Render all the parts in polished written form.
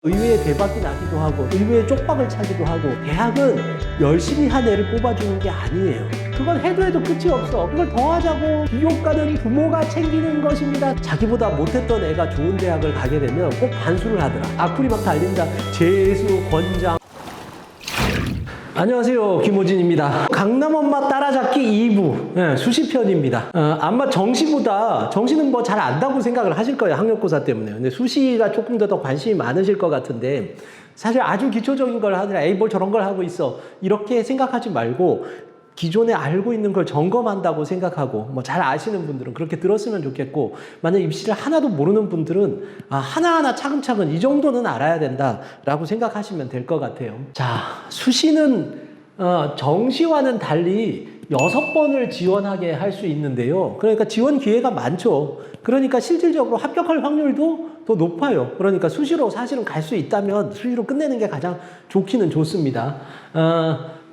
의외의 대박이 나기도 하고 의외의 쪽박을 차기도 하고 대학은 열심히 한 애를 뽑아주는 게 아니에요. 그건 해도 끝이 없어. 그걸 더 하자고 비교과는 부모가 챙기는 것입니다. 자기보다 못했던 애가 좋은 대학을 가게 되면 꼭 반수를 하더라. 악플이 막 달린다. 재수, 권장. 안녕하세요, 김호진입니다. 강남엄마 따라잡기 2부 수시편입니다. 아마 정시는 뭐 잘 안다고 생각을 하실 거예요, 학력고사 때문에. 근데 수시가 조금 더 관심이 많으실 것 같은데 사실 아주 기초적인 걸 하느라 에이 뭘 저런 걸 하고 있어 이렇게 생각하지 말고 기존에 알고 있는 걸 점검한다고 생각하고 뭐 잘 아시는 분들은 그렇게 들었으면 좋겠고, 만약 입시를 하나도 모르는 분들은 하나하나 차근차근 이 정도는 알아야 된다라고 생각하시면 될 것 같아요. 자, 수시는 정시와는 달리 6번을 지원하게 할 수 있는데요. 그러니까 지원 기회가 많죠. 그러니까 실질적으로 합격할 확률도 더 높아요. 그러니까 수시로 사실은 갈 수 있다면 수시로 끝내는 게 가장 좋기는 좋습니다.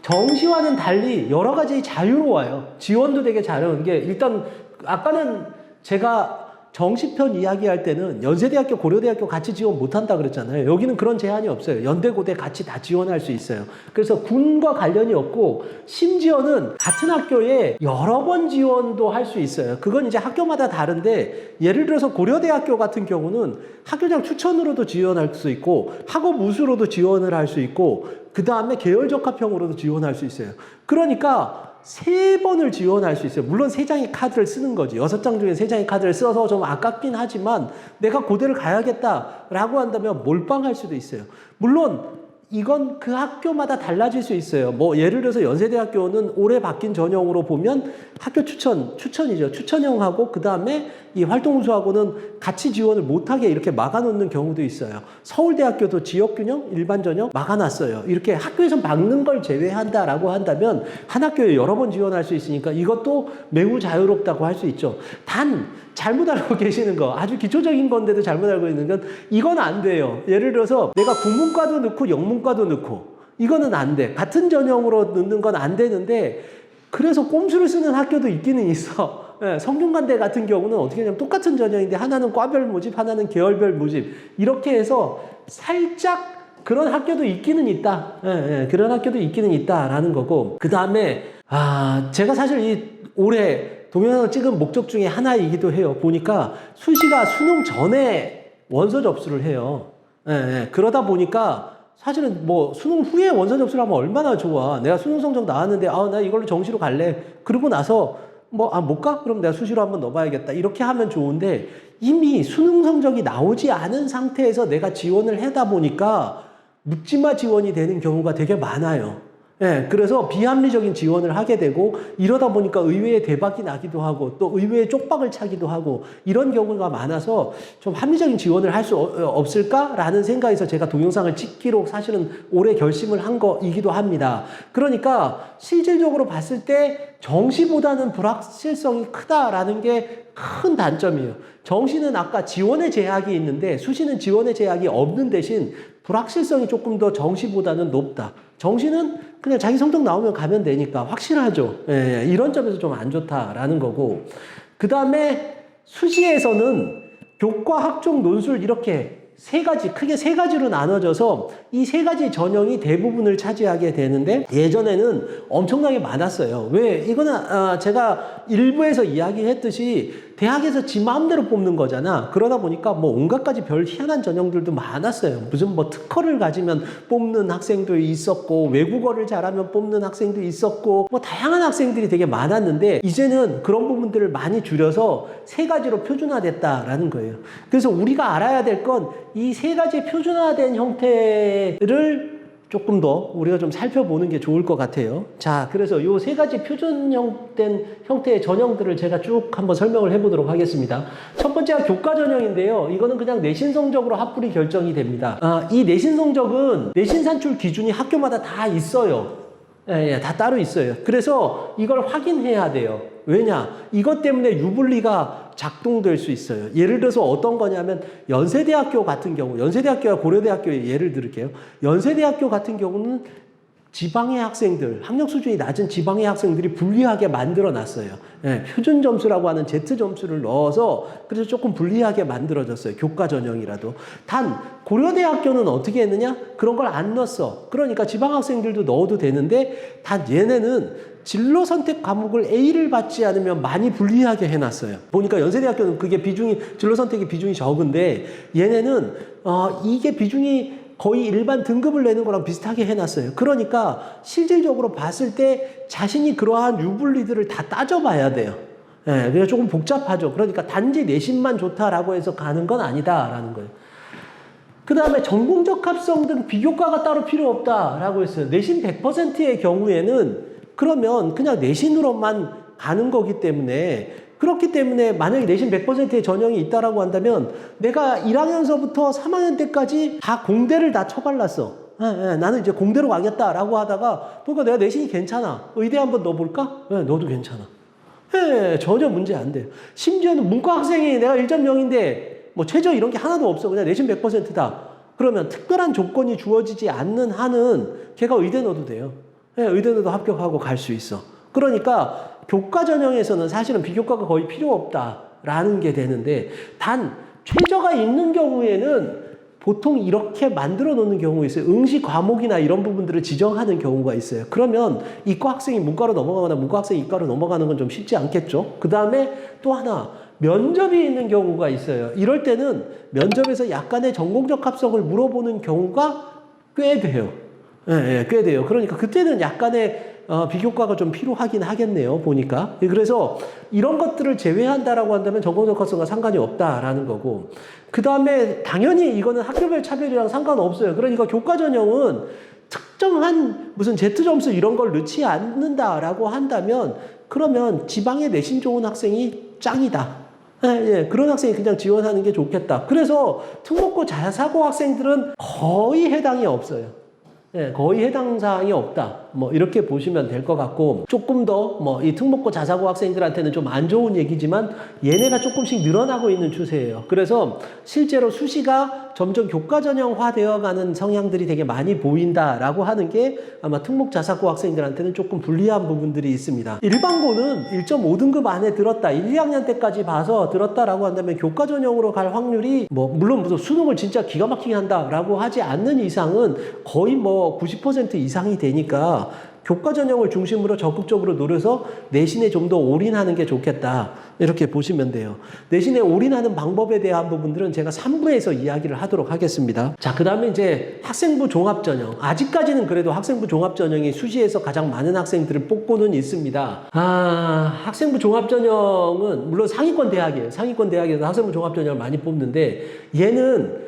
정시와는 달리 여러 가지 자유로워요. 지원도 되게 자유로운 게, 일단 아까는 제가 정시편 이야기할 때는 연세대학교, 고려대학교 같이 지원 못한다 그랬잖아요. 여기는 그런 제한이 없어요. 연대, 고대 같이 다 지원할 수 있어요. 그래서 군과 관련이 없고, 심지어는 같은 학교에 여러 번 지원도 할 수 있어요. 그건 이제 학교마다 다른데, 예를 들어서 고려대학교 같은 경우는 학교장 추천으로도 지원할 수 있고 학업 우수로도 지원을 할 수 있고 그 다음에 계열 적합형으로도 지원할 수 있어요. 그러니까 3번을 지원할 수 있어요. 물론 3장의 카드를 쓰는 거지. 6장 중에 3장의 카드를 써서 좀 아깝긴 하지만 내가 고대를 가야겠다라고 한다면 몰빵할 수도 있어요. 물론 이건 그 학교마다 달라질 수 있어요. 뭐 예를 들어서 연세대학교는 올해 바뀐 전형으로 보면 학교 추천이죠. 추천형하고 그 다음에 이 활동우수하고는 같이 지원을 못하게 이렇게 막아놓는 경우도 있어요. 서울대학교도 지역균형, 일반전형 막아놨어요. 이렇게 학교에서 막는 걸 제외한다라고 한다면 한 학교에 여러 번 지원할 수 있으니까 이것도 매우 자유롭다고 할 수 있죠. 단 잘못 알고 계시는 거, 아주 기초적인 건데도 잘못 알고 있는 건 이건 안 돼요. 예를 들어서 내가 국문과도 넣고 영문과도 넣고 이거는 안 돼. 같은 전형으로 넣는 건 안 되는데, 그래서 꼼수를 쓰는 학교도 있기는 있어. 성균관대 같은 경우는 어떻게 하냐면 똑같은 전형인데 하나는 과별 모집, 하나는 계열별 모집, 이렇게 해서 살짝 그런 학교도 있기는 있다. 그런 학교도 있기는 있다라는 거고, 그 다음에 제가 사실 이 올해 동영상을 찍은 목적 중에 하나이기도 해요. 보니까 수시가 수능 전에 원서 접수를 해요. 그러다 보니까 사실은 뭐 수능 후에 원서 접수를 하면 얼마나 좋아. 내가 수능 성적 나왔는데 나 이걸로 정시로 갈래. 그러고 나서 못 가? 그럼 내가 수시로 한번 넣어봐야겠다. 이렇게 하면 좋은데, 이미 수능 성적이 나오지 않은 상태에서 내가 지원을 하다 보니까 묻지마 지원이 되는 경우가 되게 많아요. 그래서 비합리적인 지원을 하게 되고, 이러다 보니까 의외의 대박이 나기도 하고 또 의외의 쪽박을 차기도 하고 이런 경우가 많아서 좀 합리적인 지원을 할 수 없을까라는 생각에서 제가 동영상을 찍기로 사실은 올해 결심을 한 거이기도 합니다. 그러니까 실질적으로 봤을 때 정시보다는 불확실성이 크다라는 게 큰 단점이에요. 정시는 아까 지원의 제약이 있는데 수시는 지원의 제약이 없는 대신 불확실성이 조금 더 정시보다는 높다. 정시는 그냥 자기 성적 나오면 가면 되니까 확실하죠. 이런 점에서 좀 안 좋다라는 거고, 그 다음에 수시에서는 교과, 학종, 논술 이렇게 크게 세 가지로 나눠져서 이 3가지 전형이 대부분을 차지하게 되는데, 예전에는 엄청나게 많았어요. 왜? 이거는 제가 일부에서 이야기했듯이 대학에서 지 마음대로 뽑는 거잖아. 그러다 보니까 뭐 온갖 가지 별 희한한 전형들도 많았어요. 무슨 뭐 특허를 가지면 뽑는 학생도 있었고, 외국어를 잘하면 뽑는 학생도 있었고, 뭐 다양한 학생들이 되게 많았는데, 이제는 그런 부분들을 많이 줄여서 3가지로 표준화됐다라는 거예요. 그래서 우리가 알아야 될 건 이 3가지 표준화된 형태를 조금 더 우리가 좀 살펴보는 게 좋을 것 같아요. 자, 그래서 요 3가지 표준화된 형태의 전형들을 제가 쭉 한번 설명을 해보도록 하겠습니다. 첫 번째가 교과 전형인데요. 이거는 그냥 내신 성적으로 합불이 결정이 됩니다. 이 내신 성적은 내신 산출 기준이 학교마다 다 있어요. 다 따로 있어요. 그래서 이걸 확인해야 돼요. 왜냐? 이것 때문에 유불리가 작동될 수 있어요. 예를 들어서 어떤 거냐면, 연세대학교 같은 경우, 연세대학교와 고려대학교의 예를 들을게요. 연세대학교 같은 경우는 지방의 학생들, 학력 수준이 낮은 지방의 학생들이 불리하게 만들어 놨어요. 예, 표준 점수라고 하는 Z 점수를 넣어서 그래서 조금 불리하게 만들어졌어요. 교과 전형이라도. 단 고려대학교는 어떻게 했느냐? 그런 걸 안 넣었어. 그러니까 지방 학생들도 넣어도 되는데 단 얘네는 진로 선택 과목을 A를 받지 않으면 많이 불리하게 해놨어요. 보니까 연세대학교는 그게 비중이 진로 선택의 비중이 적은데 얘네는 이게 비중이 거의 일반 등급을 내는 거랑 비슷하게 해놨어요. 그러니까 실질적으로 봤을 때 자신이 그러한 유불리들을 다 따져봐야 돼요. 예, 그래서 조금 복잡하죠. 그러니까 단지 내신만 좋다라고 해서 가는 건 아니다라는 거예요. 그 다음에 전공적 합성 등 비교과가 따로 필요 없다라고 했어요. 내신 100%의 경우에는 그러면 그냥 내신으로만 가는 거기 때문에 그렇기 때문에 만약에 내신 100%의 전형이 있다라고 한다면 내가 1학년서부터 3학년 때까지 다 공대를 다 쳐발랐어. 나는 이제 공대로 가겠다라고 하다가 보니까 내가 내신이 괜찮아. 의대 한번 넣어볼까? 너도 괜찮아. 전혀 문제 안 돼요. 심지어는 문과 학생이 내가 1.0인데 뭐 최저 이런 게 하나도 없어. 그냥 내신 100%다. 그러면 특별한 조건이 주어지지 않는 한은 걔가 의대 넣어도 돼요. 의대 넣어도 합격하고 갈 수 있어. 그러니까 교과 전형에서는 사실은 비교과가 거의 필요 없다라는 게 되는데 단 최저가 있는 경우에는 보통 이렇게 만들어 놓는 경우가 있어요. 응시 과목이나 이런 부분들을 지정하는 경우가 있어요. 그러면 이과 학생이 문과로 넘어가거나 문과 학생이 이과로 넘어가는 건 좀 쉽지 않겠죠. 그 다음에 또 하나 면접이 있는 경우가 있어요. 이럴 때는 면접에서 약간의 전공적 합성을 물어보는 경우가 꽤 돼요. 꽤 돼요. 그러니까 그때는 약간의 비교과가 좀 필요하긴 하겠네요. 보니까. 그래서 이런 것들을 제외한다라고 한다면 전공적 합성과 상관이 없다라는 거고. 그 다음에 당연히 이거는 학교별 차별이랑 상관없어요. 그러니까 교과 전형은 특정한 무슨 Z점수 이런 걸 넣지 않는다라고 한다면 그러면 지방에 내신 좋은 학생이 짱이다. 그런 학생이 그냥 지원하는 게 좋겠다. 그래서 특목고 자사고 학생들은 거의 해당이 없어요. 거의 해당 사항이 없다. 뭐 이렇게 보시면 될 것 같고 조금 더 뭐 이 특목고 자사고 학생들한테는 좀 안 좋은 얘기지만 얘네가 조금씩 늘어나고 있는 추세예요. 그래서 실제로 수시가 점점 교과 전형화되어 가는 성향들이 되게 많이 보인다라고 하는 게 아마 특목 자사고 학생들한테는 조금 불리한 부분들이 있습니다. 일반고는 1.5등급 안에 들었다. 1, 2학년 때까지 봐서 들었다라고 한다면 교과 전형으로 갈 확률이 뭐 물론 무슨 수능을 진짜 기가 막히게 한다라고 하지 않는 이상은 거의 뭐 90% 이상이 되니까 교과 전형을 중심으로 적극적으로 노려서 내신에 좀 더 올인하는 게 좋겠다. 이렇게 보시면 돼요. 내신에 올인하는 방법에 대한 부분들은 제가 3부에서 이야기를 하도록 하겠습니다. 자, 그 다음에 이제 학생부 종합전형. 아직까지는 그래도 학생부 종합전형이 수시에서 가장 많은 학생들을 뽑고는 있습니다. 학생부 종합전형은 물론 상위권 대학이에요. 상위권 대학에서 학생부 종합전형을 많이 뽑는데 얘는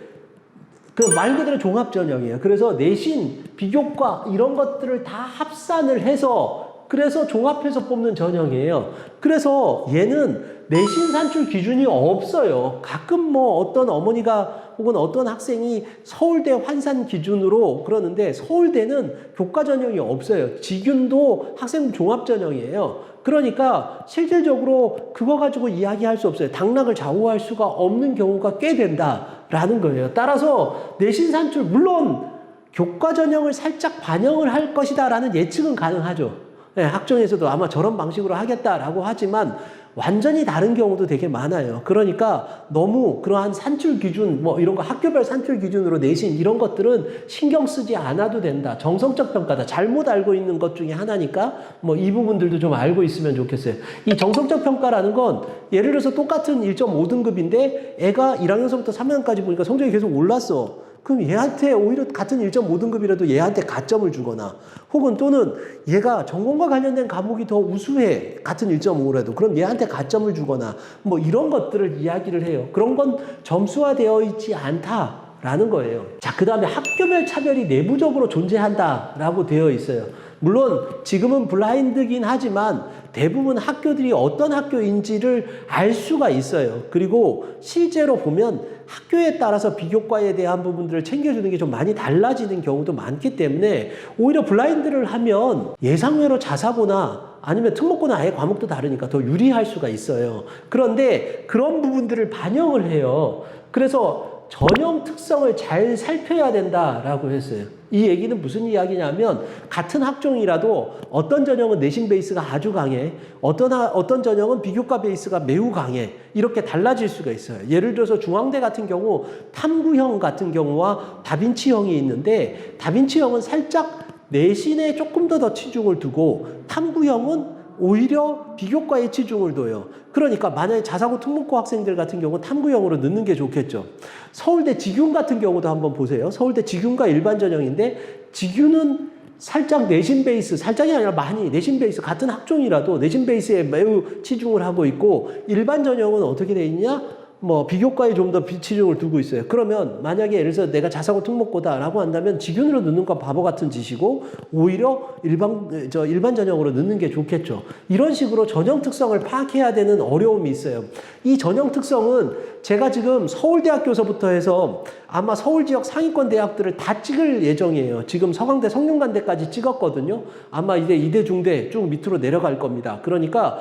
그 말 그대로 종합전형이에요. 그래서 내신, 비교과 이런 것들을 다 합산을 해서 그래서 종합해서 뽑는 전형이에요. 그래서 얘는 내신 산출 기준이 없어요. 가끔 뭐 어떤 어머니가 혹은 어떤 학생이 서울대 환산 기준으로 그러는데 서울대는 교과 전형이 없어요. 직윤도 학생 종합 전형이에요. 그러니까 실질적으로 그거 가지고 이야기할 수 없어요. 당락을 좌우할 수가 없는 경우가 꽤 된다라는 거예요. 따라서 내신 산출 물론 교과 전형을 살짝 반영을 할 것이다라는 예측은 가능하죠. 학종에서도 아마 저런 방식으로 하겠다라고 하지만 완전히 다른 경우도 되게 많아요. 그러니까 너무 그러한 산출 기준, 뭐 이런 거 학교별 산출 기준으로 내신 이런 것들은 신경 쓰지 않아도 된다. 정성적 평가다. 잘못 알고 있는 것 중에 하나니까 뭐 이 부분들도 좀 알고 있으면 좋겠어요. 이 정성적 평가라는 건 예를 들어서 똑같은 1.5등급인데 애가 1학년서부터 3학년까지 보니까 성적이 계속 올랐어. 그럼 얘한테 오히려 같은 1.5등급이라도 얘한테 가점을 주거나 혹은 또는 얘가 전공과 관련된 과목이 더 우수해. 같은 1.5라도. 그럼 얘한테 가점을 주거나 뭐 이런 것들을 이야기를 해요. 그런 건 점수화되어 있지 않다라는 거예요. 자, 그 다음에 학교별 차별이 내부적으로 존재한다라고 되어 있어요. 물론 지금은 블라인드긴 하지만 대부분 학교들이 어떤 학교인지를 알 수가 있어요. 그리고 실제로 보면 학교에 따라서 비교과에 대한 부분들을 챙겨주는 게 좀 많이 달라지는 경우도 많기 때문에 오히려 블라인드를 하면 예상외로 자사고나 아니면 특목고나 아예 과목도 다르니까 더 유리할 수가 있어요. 그런데 그런 부분들을 반영을 해요. 그래서 전형 특성을 잘 살펴야 된다라고 했어요. 이 얘기는 무슨 이야기냐면 같은 학종이라도 어떤 전형은 내신 베이스가 아주 강해, 어떤 전형은 비교과 베이스가 매우 강해, 이렇게 달라질 수가 있어요. 예를 들어서 중앙대 같은 경우 탐구형 같은 경우와 다빈치형이 있는데, 다빈치형은 살짝 내신에 조금 더 치중을 두고 탐구형은 오히려 비교과에 치중을 둬요. 그러니까 만약에 자사고 특목고 학생들 같은 경우 탐구형으로 넣는 게 좋겠죠. 서울대 직윤 같은 경우도 한번 보세요. 서울대 직윤과 일반 전형인데, 직윤은 살짝 내신 베이스, 살짝이 아니라 많이 내신 베이스, 같은 학종이라도 내신 베이스에 매우 치중을 하고 있고, 일반 전형은 어떻게 돼 있냐? 뭐 비교과에 좀 더 치중을 두고 있어요. 그러면 만약에 예를 들어서 내가 자사고 특목고다라고 한다면 직윤으로 넣는 건 바보 같은 짓이고, 오히려 일반 전형으로 넣는 게 좋겠죠. 이런 식으로 전형 특성을 파악해야 되는 어려움이 있어요. 이 전형 특성은 제가 지금 서울대학교서부터 해서 아마 서울 지역 상위권 대학들을 다 찍을 예정이에요. 지금 서강대, 성균관대까지 찍었거든요. 아마 이제 이대, 중대 쭉 밑으로 내려갈 겁니다. 그러니까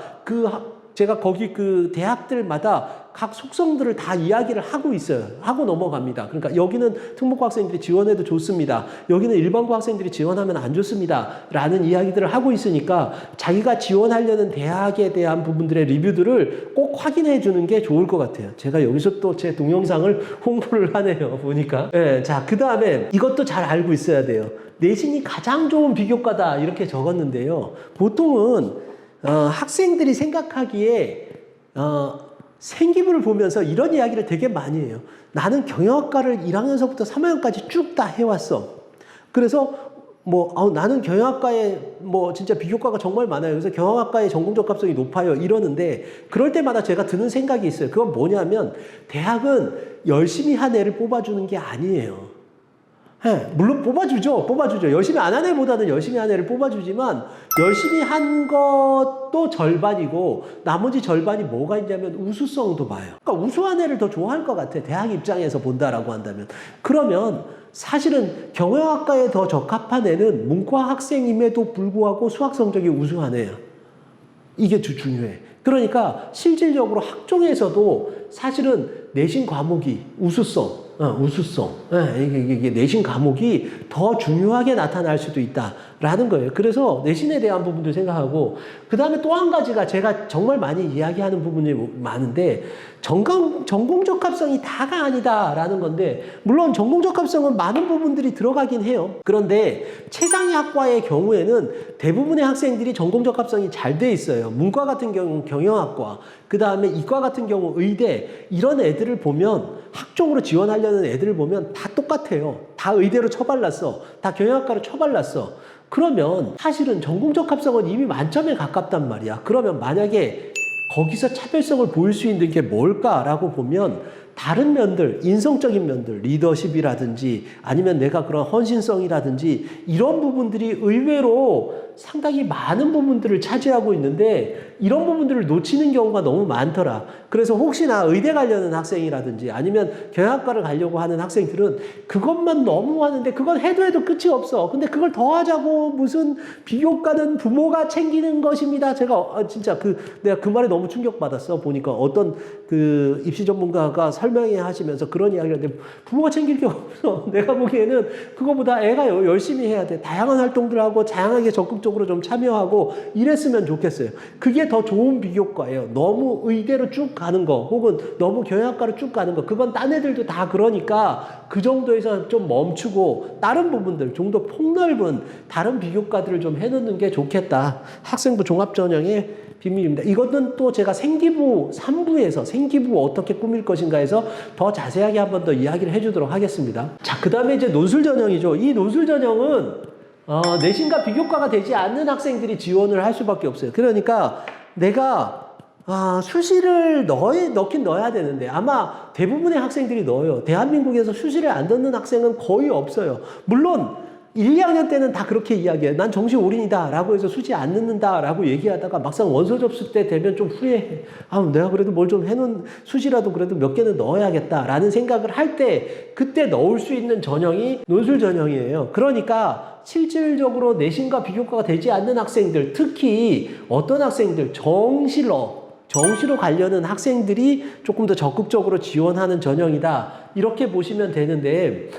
제가 거기 그 대학들마다 각 속성들을 다 이야기를 하고 있어요. 하고 넘어갑니다. 그러니까 여기는 특목고 학생들이 지원해도 좋습니다. 여기는 일반고 학생들이 지원하면 안 좋습니다. 라는 이야기들을 하고 있으니까 자기가 지원하려는 대학에 대한 부분들의 리뷰들을 꼭 확인해 주는 게 좋을 것 같아요. 제가 여기서 또 제 동영상을 홍보를 하네요. 보니까. 네, 자, 그 다음에 이것도 잘 알고 있어야 돼요. 내신이 가장 좋은 비교과다 이렇게 적었는데요. 보통은 학생들이 생각하기에 생기부를 보면서 이런 이야기를 되게 많이 해요. 나는 경영학과를 1학년서부터 3학년까지 쭉 다 해왔어. 그래서 나는 경영학과에 진짜 비교과가 정말 많아요. 그래서 경영학과의 전공 적합성이 높아요. 이러는데, 그럴 때마다 제가 드는 생각이 있어요. 그건 뭐냐면, 대학은 열심히 한 애를 뽑아주는 게 아니에요. 네, 물론 뽑아주죠. 열심히 안 한 애보다는 열심히 한 애를 뽑아주지만, 열심히 한 것도 절반이고 나머지 절반이 뭐가 있냐면 우수성도 봐요. 그러니까 우수한 애를 더 좋아할 것 같아. 대학 입장에서 본다라고 한다면. 그러면 사실은 경영학과에 더 적합한 애는 문과 학생임에도 불구하고 수학 성적이 우수한 애야. 이게 중요해. 그러니까 실질적으로 학종에서도 사실은 내신 과목이 우수성, 이게 내신 과목이 더 중요하게 나타날 수도 있다라는 거예요. 그래서 내신에 대한 부분도 생각하고, 그 다음에 또 한 가지가 제가 정말 많이 이야기하는 부분이 많은데, 전공 적합성이 다가 아니다라는 건데, 물론 전공 적합성은 많은 부분들이 들어가긴 해요. 그런데 최상위 학과의 경우에는 대부분의 학생들이 전공 적합성이 잘 돼 있어요. 문과 같은 경우 경영학과, 그 다음에 이과 같은 경우 의대, 이런 애들을 보면, 학종으로 지원하려는 애들을 보면 다 똑같아요. 다 의대로 처발랐어. 다 경영학과로 처발랐어. 그러면 사실은 전공 적합성은 이미 만점에 가깝단 말이야. 그러면 만약에 거기서 차별성을 보일 수 있는 게 뭘까라고 보면, 다른 면들, 인성적인 면들, 리더십이라든지 아니면 내가 그런 헌신성이라든지 이런 부분들이 의외로 상당히 많은 부분들을 차지하고 있는데, 이런 부분들을 놓치는 경우가 너무 많더라. 그래서 혹시나 의대 가려는 학생이라든지 아니면 경영학과를 가려고 하는 학생들은 그것만 너무 하는데, 그건 해도 끝이 없어. 근데 그걸 더 하자고 무슨 비교과는 부모가 챙기는 것입니다. 제가 진짜 내가 그 말에 너무 충격받았어. 보니까 어떤 그 입시 전문가가 설명해 하시면서 그런 이야기를 하는데, 부모가 챙길 게 없어. 내가 보기에는 그거보다 애가 열심히 해야 돼. 다양한 활동들하고 다양하게 적극적으로 좀 참여하고 이랬으면 좋겠어요. 그게 더 좋은 비교과예요. 너무 의대로 쭉 가는 거, 혹은 너무 경영학과로 쭉 가는 거, 그건 딴 애들도 다 그러니까 그 정도에서 좀 멈추고 다른 부분들, 좀 더 폭넓은 다른 비교과들을 좀 해놓는 게 좋겠다. 학생부 종합전형의 비밀입니다. 이것은 또 제가 생기부 3부에서 생기부 어떻게 꾸밀 것인가에서 더 자세하게 한 번 더 이야기를 해주도록 하겠습니다. 자, 그 다음에 이제 논술 전형이죠. 이 논술 전형은 내신과 비교과가 되지 않는 학생들이 지원을 할 수밖에 없어요. 그러니까 내가 수시를 넣긴 넣어야 되는데, 아마 대부분의 학생들이 넣어요. 대한민국에서 수시를 안 넣는 학생은 거의 없어요. 물론 1, 2학년 때는 다 그렇게 이야기해요. 난 정시 올인이다 라고 해서 수시 안 넣는다 라고 얘기하다가 막상 원서 접수 때 되면 좀 후회해. 내가 그래도 뭘 좀 해놓은, 수시라도 그래도 몇 개는 넣어야겠다 라는 생각을 할 때, 그때 넣을 수 있는 전형이 논술 전형이에요. 그러니까 실질적으로 내신과 비교과가 되지 않는 학생들, 특히 어떤 학생들, 정시러, 정시로 가려는 학생들이 조금 더 적극적으로 지원하는 전형이다. 이렇게 보시면 되는데,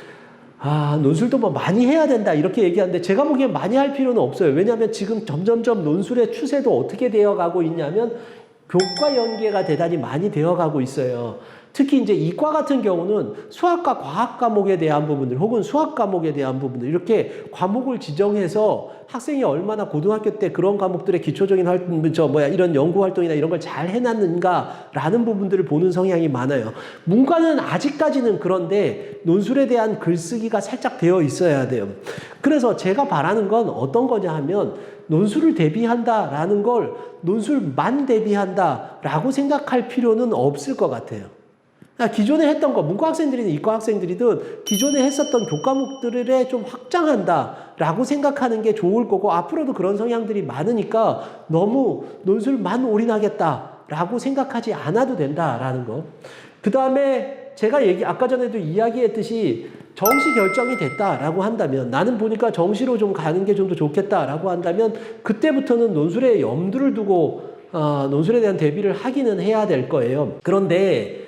논술도 뭐 많이 해야 된다. 이렇게 얘기하는데 제가 보기엔 많이 할 필요는 없어요. 왜냐하면 지금 점점점 논술의 추세도 어떻게 되어 가고 있냐면 교과 연계가 대단히 많이 되어 가고 있어요. 특히 이제 이과 같은 경우는 수학과 과학 과목에 대한 부분들 혹은 수학 과목에 대한 부분들 이렇게 과목을 지정해서 학생이 얼마나 고등학교 때 그런 과목들의 기초적인 활동, 이런 연구 활동이나 이런 걸 잘 해놨는가라는 부분들을 보는 성향이 많아요. 문과는 아직까지는 그런데 논술에 대한 글쓰기가 살짝 되어 있어야 돼요. 그래서 제가 바라는 건 어떤 거냐 하면 논술을 대비한다라는 걸 논술만 대비한다라고 생각할 필요는 없을 것 같아요. 기존에 했던 거, 문과 학생들이든 이과 학생들이든 기존에 했었던 교과목들을 좀 확장한다라고 생각하는 게 좋을 거고, 앞으로도 그런 성향들이 많으니까 너무 논술만 올인하겠다라고 생각하지 않아도 된다라는 거. 그 다음에 제가 아까 전에도 이야기했듯이 정시 결정이 됐다라고 한다면, 나는 보니까 정시로 좀 가는 게 좀 더 좋겠다라고 한다면, 그때부터는 논술에 염두를 두고 논술에 대한 대비를 하기는 해야 될 거예요. 그런데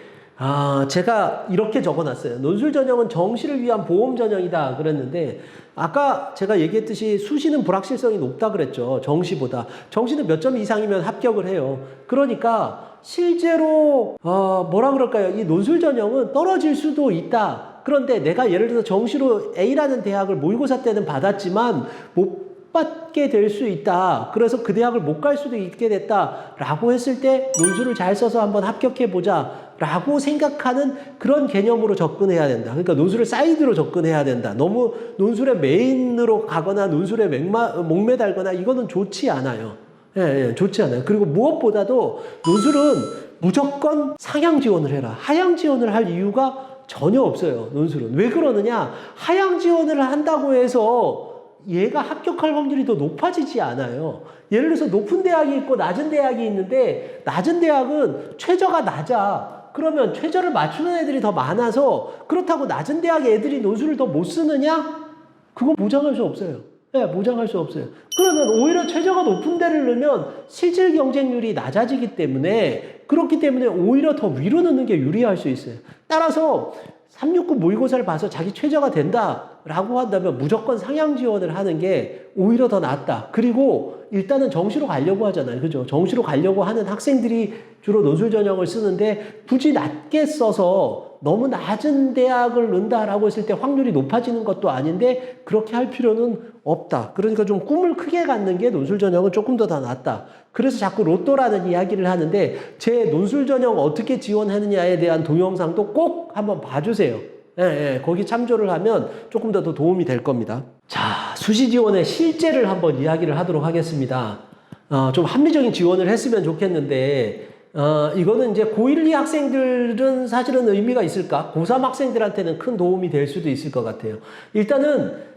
제가 이렇게 적어놨어요. 논술 전형은 정시를 위한 보험 전형이다 그랬는데, 아까 제가 얘기했듯이 수시는 불확실성이 높다 그랬죠. 정시보다. 정시는 몇 점 이상이면 합격을 해요. 그러니까 실제로 뭐라 그럴까요? 이 논술 전형은 떨어질 수도 있다. 그런데 내가 예를 들어서 정시로 A라는 대학을 모의고사 때는 받았지만 못 받게 될 수 있다. 그래서 그 대학을 못 갈 수도 있게 됐다라고 했을 때 논술을 잘 써서 한번 합격해 보자 라고 생각하는 그런 개념으로 접근해야 된다. 그러니까 논술을 사이드로 접근해야 된다. 너무 논술의 메인으로 가거나 논술에 목매달거나 이거는 좋지 않아요. 예, 좋지 않아요. 그리고 무엇보다도 논술은 무조건 상향 지원을 해라. 하향 지원을 할 이유가 전혀 없어요. 논술은. 왜 그러느냐? 하향 지원을 한다고 해서 얘가 합격할 확률이 더 높아지지 않아요. 예를 들어서 높은 대학이 있고 낮은 대학이 있는데, 낮은 대학은 최저가 낮아. 그러면 최저를 맞추는 애들이 더 많아서 그렇다고 낮은 대학 애들이 논술을 더 못 쓰느냐? 그건 보장할 수 없어요. 네, 보장할 수 없어요. 그러면 오히려 최저가 높은 데를 넣으면 실질 경쟁률이 낮아지기 때문에, 그렇기 때문에 오히려 더 위로 넣는 게 유리할 수 있어요. 따라서 369 모의고사를 봐서 자기 최저가 된다라고 한다면 무조건 상향 지원을 하는 게 오히려 더 낫다. 그리고 일단은 정시로 가려고 하잖아요. 그죠? 정시로 가려고 하는 학생들이 주로 논술 전형을 쓰는데, 굳이 낮게 써서 너무 낮은 대학을 넣는다라고 했을 때 확률이 높아지는 것도 아닌데 그렇게 할 필요는 없다. 그러니까 좀 꿈을 크게 갖는 게 논술 전형은 조금 더 낫다. 그래서 자꾸 로또라는 이야기를 하는데, 제 논술 전형 어떻게 지원하느냐에 대한 동영상도 꼭 한번 봐주세요. 거기 참조를 하면 조금 더 도움이 될 겁니다. 자, 수시 지원의 실제를 한번 이야기를 하도록 하겠습니다. 좀 합리적인 지원을 했으면 좋겠는데, 이거는 이제 고1, 2 학생들은 사실은 의미가 있을까? 고3 학생들한테는 큰 도움이 될 수도 있을 것 같아요. 일단은,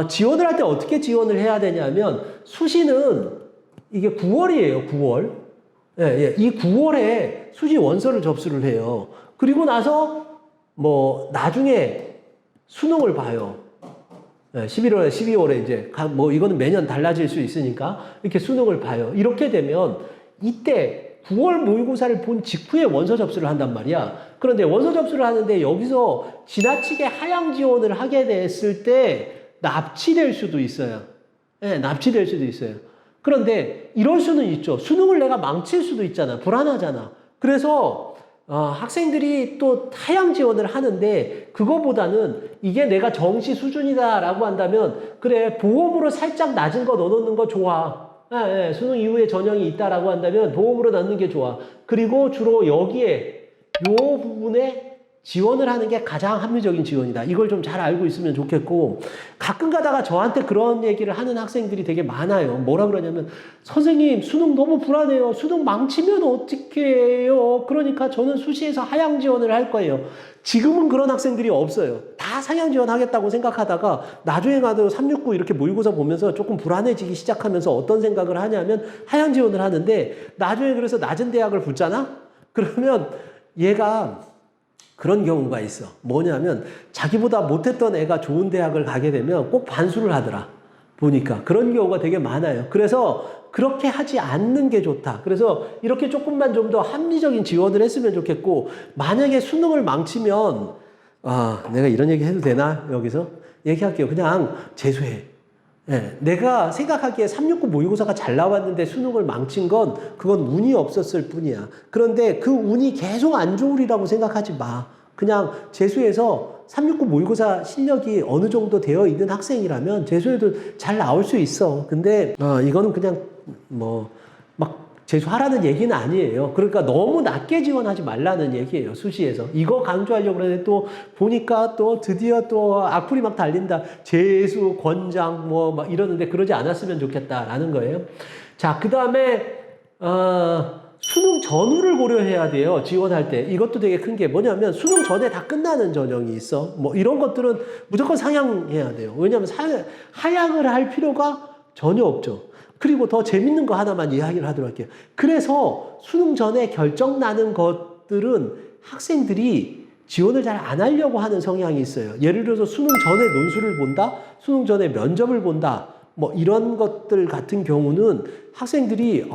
지원을 할 때 어떻게 지원을 해야 되냐면, 수시는 이게 9월이에요, 9월. 이 9월에 수시 원서를 접수를 해요. 그리고 나서, 나중에 수능을 봐요. 11월에, 12월에 이제, 이거는 매년 달라질 수 있으니까, 이렇게 수능을 봐요. 이렇게 되면, 이때, 9월 모의고사를 본 직후에 원서 접수를 한단 말이야. 그런데 원서 접수를 하는데 여기서 지나치게 하향 지원을 하게 됐을 때 납치될 수도 있어요. 납치될 수도 있어요. 그런데 이럴 수는 있죠. 수능을 내가 망칠 수도 있잖아. 불안하잖아. 그래서 학생들이 또 하향 지원을 하는데, 그거보다는 이게 내가 정시 수준이다라고 한다면, 그래, 보험으로 살짝 낮은 거 넣어놓는 거 좋아. 수능 이후에 전형이 있다라고 한다면 보험으로 넣는 게 좋아. 그리고 주로 여기에 요 부분에 지원을 하는 게 가장 합리적인 지원이다. 이걸 좀 잘 알고 있으면 좋겠고, 가끔 가다가 저한테 그런 얘기를 하는 학생들이 되게 많아요. 뭐라 그러냐면, 선생님 수능 너무 불안해요. 수능 망치면 어떻게 해요? 그러니까 저는 수시에서 하향 지원을 할 거예요. 지금은 그런 학생들이 없어요. 다 상향 지원하겠다고 생각하다가 나중에 가도 369 이렇게 모의고사 보면서 조금 불안해지기 시작하면서 어떤 생각을 하냐면 하향 지원을 하는데, 나중에 그래서 낮은 대학을 붙잖아? 그러면 얘가 그런 경우가 있어. 뭐냐면 자기보다 못했던 애가 좋은 대학을 가게 되면 꼭 반수를 하더라. 보니까 그런 경우가 되게 많아요. 그래서 그렇게 하지 않는 게 좋다. 그래서 이렇게 조금만 좀 더 합리적인 지원을 했으면 좋겠고, 만약에 수능을 망치면 내가 이런 얘기 해도 되나? 여기서 얘기할게요. 그냥 재수해. 예, 내가 생각하기에 369 모의고사가 잘 나왔는데 수능을 망친 건 그건 운이 없었을 뿐이야. 그런데 그 운이 계속 안 좋으리라고 생각하지 마. 그냥 재수해서 369 모의고사 실력이 어느 정도 되어 있는 학생이라면 재수해도 잘 나올 수 있어. 근데 이거는 그냥 막 재수하라는 얘기는 아니에요. 그러니까 너무 낮게 지원하지 말라는 얘기예요. 수시에서. 이거 강조하려고 그러는데 또 보니까 또 드디어 또 악플이 막 달린다. 재수, 권장 막 이러는데 그러지 않았으면 좋겠다라는 거예요. 자, 그 다음에 수능 전후를 고려해야 돼요. 지원할 때. 이것도 되게 큰 게 뭐냐면 수능 전에 다 끝나는 전형이 있어. 이런 것들은 무조건 상향해야 돼요. 왜냐하면 하향을 할 필요가 전혀 없죠. 그리고 더 재밌는 거 하나만 이야기를 하도록 할게요. 그래서 수능 전에 결정 나는 것들은 학생들이 지원을 잘 안 하려고 하는 성향이 있어요. 예를 들어서 수능 전에 논술을 본다, 수능 전에 면접을 본다, 이런 것들 같은 경우는 학생들이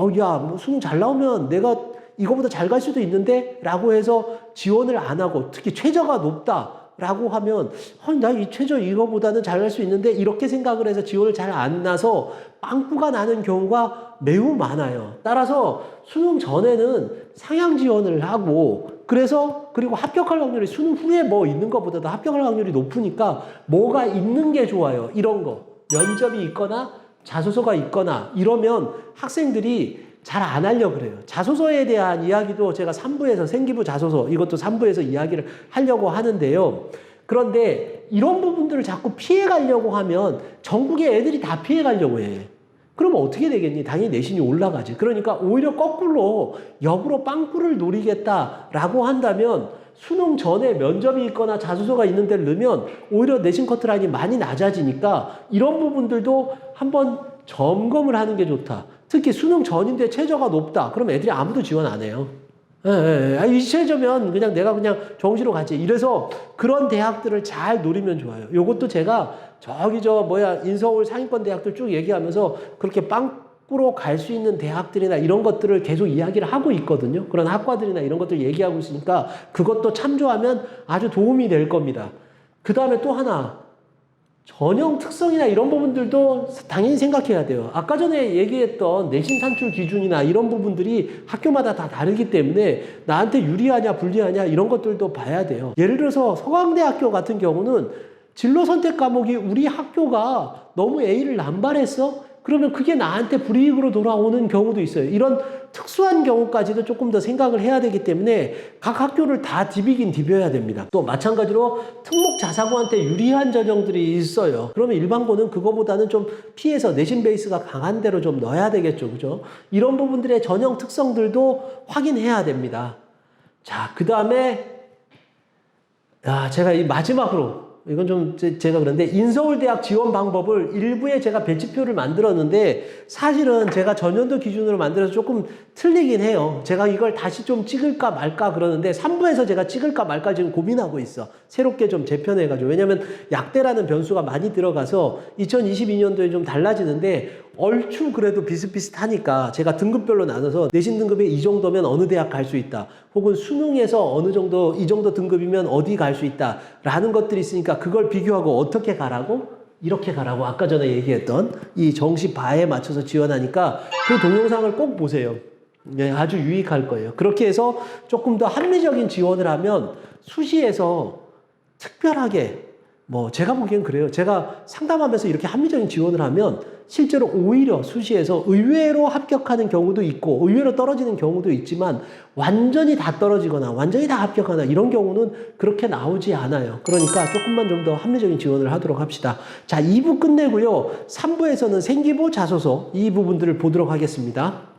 수능 잘 나오면 내가 이거보다 잘 갈 수도 있는데 라고 해서 지원을 안 하고, 특히 최저가 높다 라고 하면 나 이 최저 이거보다는 잘 갈 수 있는데 이렇게 생각을 해서 지원을 잘 안 나서 빵꾸가 나는 경우가 매우 많아요. 따라서 수능 전에는 상향 지원을 하고, 그리고 합격할 확률이 수능 후에 있는 것보다도 합격할 확률이 높으니까 뭐가 있는 게 좋아요. 이런 거. 면접이 있거나 자소서가 있거나 이러면 학생들이 잘 안 하려고 그래요. 자소서에 대한 이야기도 제가 3부에서 생기부 자소서 이것도 3부에서 이야기를 하려고 하는데요. 그런데 이런 부분들을 자꾸 피해 가려고 하면 전국의 애들이 다 피해 가려고 해. 그러면 어떻게 되겠니? 당연히 내신이 올라가지. 그러니까 오히려 거꾸로 역으로 빵꾸를 노리겠다라고 한다면 수능 전에 면접이 있거나 자소서가 있는 데를 넣으면 오히려 내신 커트라인이 많이 낮아지니까 이런 부분들도 한번 점검을 하는 게 좋다. 특히 수능 전인데 최저가 높다. 그럼 애들이 아무도 지원 안 해요. 이 최저면 내가 정시로 가지. 이래서 그런 대학들을 잘 노리면 좋아요. 요것도 제가 인서울 상위권 대학들 쭉 얘기하면서 그렇게 빵꾸로 갈 수 있는 대학들이나 이런 것들을 계속 이야기를 하고 있거든요. 그런 학과들이나 이런 것들 얘기하고 있으니까 그것도 참조하면 아주 도움이 될 겁니다. 그 다음에 또 하나. 전형 특성이나 이런 부분들도 당연히 생각해야 돼요. 아까 전에 얘기했던 내신 산출 기준이나 이런 부분들이 학교마다 다 다르기 때문에 나한테 유리하냐 불리하냐 이런 것들도 봐야 돼요. 예를 들어서 서강대학교 같은 경우는 진로 선택 과목이 우리 학교가 너무 A를 남발했어? 그러면 그게 나한테 불이익으로 돌아오는 경우도 있어요. 이런 특수한 경우까지도 조금 더 생각을 해야 되기 때문에 각 학교를 다 디비긴 디벼야 됩니다. 또 마찬가지로 특목 자사고한테 유리한 전형들이 있어요. 그러면 일반고는 그거보다는 좀 피해서 내신 베이스가 강한 대로 좀 넣어야 되겠죠. 그죠? 이런 부분들의 전형 특성들도 확인해야 됩니다. 자, 그 다음에 제가 이 마지막으로 이건 좀 제가 그런데 인서울대학 지원 방법을 일부에 제가 배치표를 만들었는데 사실은 제가 전년도 기준으로 만들어서 조금 틀리긴 해요. 제가 이걸 다시 좀 찍을까 말까 그러는데 3부에서 제가 찍을까 말까 지금 고민하고 있어. 새롭게 좀 재편해가지고. 왜냐면 약대라는 변수가 많이 들어가서 2022년도에 좀 달라지는데 얼추 그래도 비슷비슷하니까 제가 등급별로 나눠서 내신 등급이 이 정도면 어느 대학 갈 수 있다. 혹은 수능에서 어느 정도 이 정도 등급이면 어디 갈 수 있다. 라는 것들이 있으니까 그걸 비교하고 어떻게 가라고? 이렇게 가라고 아까 전에 얘기했던 이 정시 바에 맞춰서 지원하니까 그 동영상을 꼭 보세요. 네, 아주 유익할 거예요. 그렇게 해서 조금 더 합리적인 지원을 하면 수시에서 특별하게 제가 보기엔 그래요. 제가 상담하면서 이렇게 합리적인 지원을 하면 실제로 오히려 수시에서 의외로 합격하는 경우도 있고 의외로 떨어지는 경우도 있지만 완전히 다 떨어지거나 완전히 다 합격하나 이런 경우는 그렇게 나오지 않아요. 그러니까 조금만 좀 더 합리적인 지원을 하도록 합시다. 자, 2부 끝내고요. 3부에서는 생기부 자소서 이 부분들을 보도록 하겠습니다.